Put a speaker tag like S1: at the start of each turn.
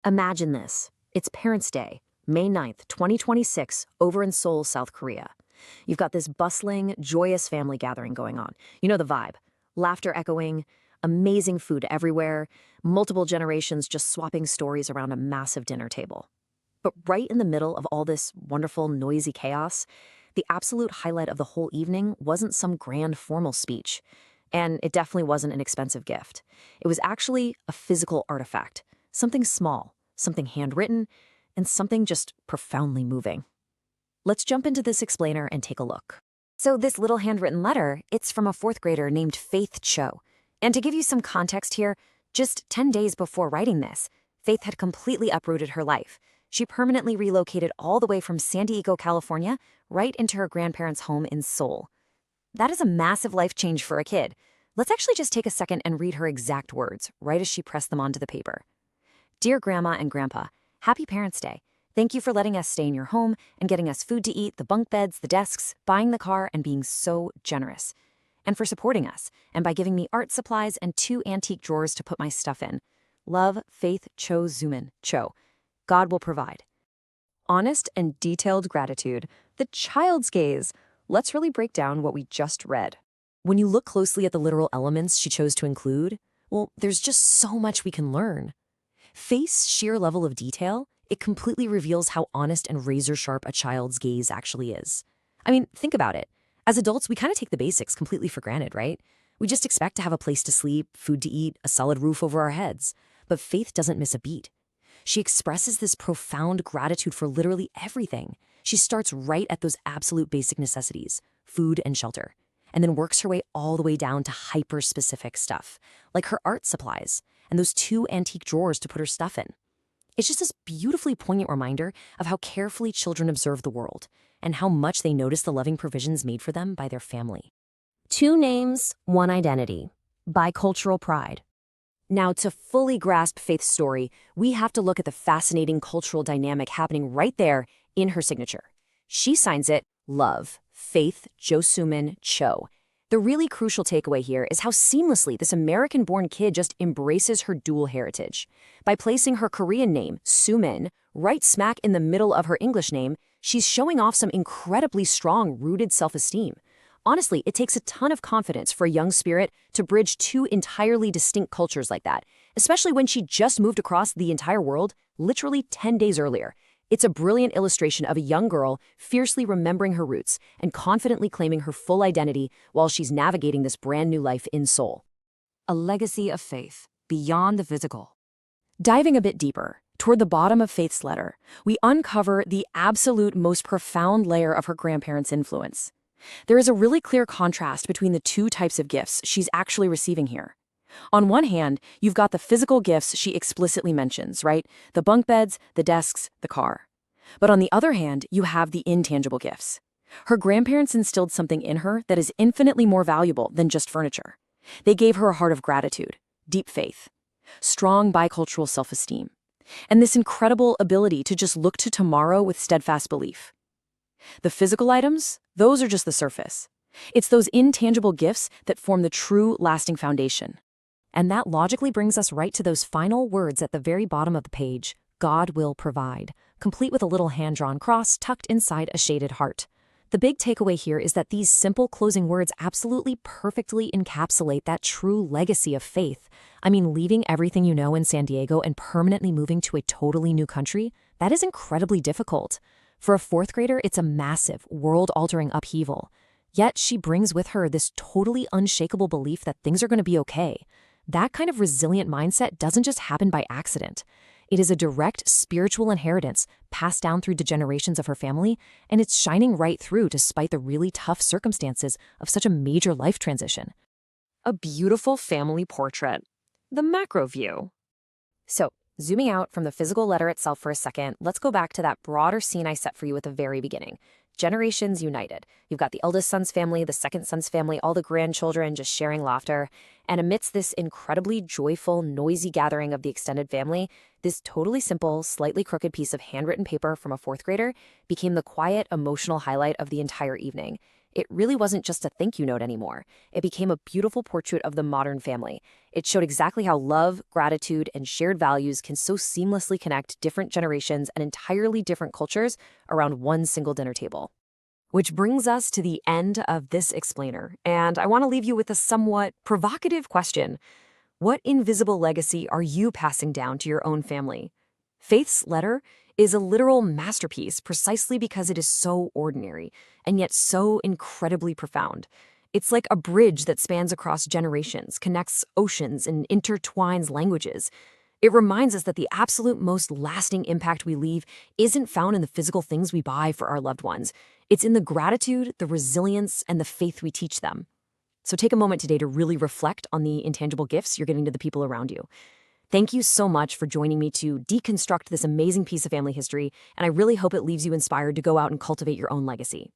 S1: Imagine this. It's Parents' Day, May 9th, 2026, over in Seoul, South Korea. You've got this bustling, joyous family gathering going on. You know the vibe. Laughter echoing, amazing food everywhere, multiple generations just swapping stories around a massive dinner table. But right in the middle of all this wonderful, noisy chaos, the absolute highlight of the whole evening wasn't some grand formal speech. And it definitely wasn't an expensive gift. It was actually a physical artifact. Something small, something handwritten, and something just profoundly moving. Let's jump into this explainer and take a look. So this little handwritten letter, it's from a fourth grader named Faith Cho. And to give you some context here, just 10 days before writing this, Faith had completely uprooted her life. She permanently relocated all the way from San Diego, California, right into her grandparents' home in Seoul. That is a massive life change for a kid. Let's actually just take a second and read her exact words, right as she pressed them onto the paper. Dear Grandma and Grandpa, Happy Parents' Day. Thank you for letting us stay in your home and getting us food to eat, the bunk beds, the desks, buying the car, and being so generous. And for supporting us, and by giving me art supplies and 2 antique drawers to put my stuff in. Love, Faith Cho Zuman, Cho. God will provide. Honest and detailed gratitude, the child's gaze. Let's really break down what we just read. When you look closely at the literal elements she chose to include, well, there's just so much we can learn. Faith's sheer level of detail, it completely reveals how honest and razor-sharp a child's gaze actually is. I mean, think about it. As adults, we kind of take the basics completely for granted, right? We just expect to have a place to sleep, food to eat, a solid roof over our heads. But Faith doesn't miss a beat. She expresses this profound gratitude for literally everything. She starts right at those absolute basic necessities, food and shelter, and then works her way all the way down to hyper-specific stuff, like her art supplies and those 2 antique drawers to put her stuff in. It's just this beautifully poignant reminder of how carefully children observe the world and how much they notice the loving provisions made for them by their family. 2 names, 1 identity. Bicultural pride. Now, to fully grasp Faith's story, we have to look at the fascinating cultural dynamic happening right there in her signature. She signs it, Love, Faith Josuman Cho. The really crucial takeaway here is how seamlessly this American-born kid just embraces her dual heritage. By placing her Korean name, Sumin, right smack in the middle of her English name, she's showing off some incredibly strong, rooted self-esteem. Honestly, it takes a ton of confidence for a young spirit to bridge 2 entirely distinct cultures like that, especially when she just moved across the entire world literally 10 days earlier. It's a brilliant illustration of a young girl fiercely remembering her roots and confidently claiming her full identity while she's navigating this brand new life in Seoul. A legacy of faith, beyond the physical. Diving a bit deeper, toward the bottom of Faith's letter, we uncover the absolute most profound layer of her grandparents' influence. There is a really clear contrast between the 2 types of gifts she's actually receiving here. On one hand, you've got the physical gifts she explicitly mentions, right? The bunk beds, the desks, the car. But on the other hand, you have the intangible gifts. Her grandparents instilled something in her that is infinitely more valuable than just furniture. They gave her a heart of gratitude, deep faith, strong bicultural self-esteem, and this incredible ability to just look to tomorrow with steadfast belief. The physical items, those are just the surface. It's those intangible gifts that form the true, lasting foundation. And that logically brings us right to those final words at the very bottom of the page, God will provide, complete with a little hand-drawn cross tucked inside a shaded heart. The big takeaway here is that these simple closing words absolutely perfectly encapsulate that true legacy of faith. I mean, leaving everything you know in San Diego and permanently moving to a totally new country, that is incredibly difficult. For a 4th grader, it's a massive, world-altering upheaval. Yet she brings with her this totally unshakable belief that things are going to be okay. That kind of resilient mindset doesn't just happen by accident. It is a direct spiritual inheritance passed down through the generations of her family, and it's shining right through despite the really tough circumstances of such a major life transition. A beautiful family portrait. The macro view. So, zooming out from the physical letter itself for a second, let's go back to that broader scene I set for you at the very beginning. Generations united. You've got the eldest son's family, the second son's family, all the grandchildren just sharing laughter. And amidst this incredibly joyful, noisy gathering of the extended family, this totally simple, slightly crooked piece of handwritten paper from a 4th grader became the quiet, emotional highlight of the entire evening. It really wasn't just a thank you note anymore. It became a beautiful portrait of the modern family. It showed exactly how love, gratitude, and shared values can so seamlessly connect different generations and entirely different cultures around one single dinner table. Which brings us to the end of this explainer, and I want to leave you with a somewhat provocative question. What invisible legacy are you passing down to your own family? Faith's letter is a literal masterpiece precisely because it is so ordinary and yet so incredibly profound. It's like a bridge that spans across generations, connects oceans, and intertwines languages. It reminds us that the absolute most lasting impact we leave isn't found in the physical things we buy for our loved ones. It's in the gratitude, the resilience, and the faith we teach them. So take a moment today to really reflect on the intangible gifts you're giving to the people around you. Thank you so much for joining me to deconstruct this amazing piece of family history, and I really hope it leaves you inspired to go out and cultivate your own legacy.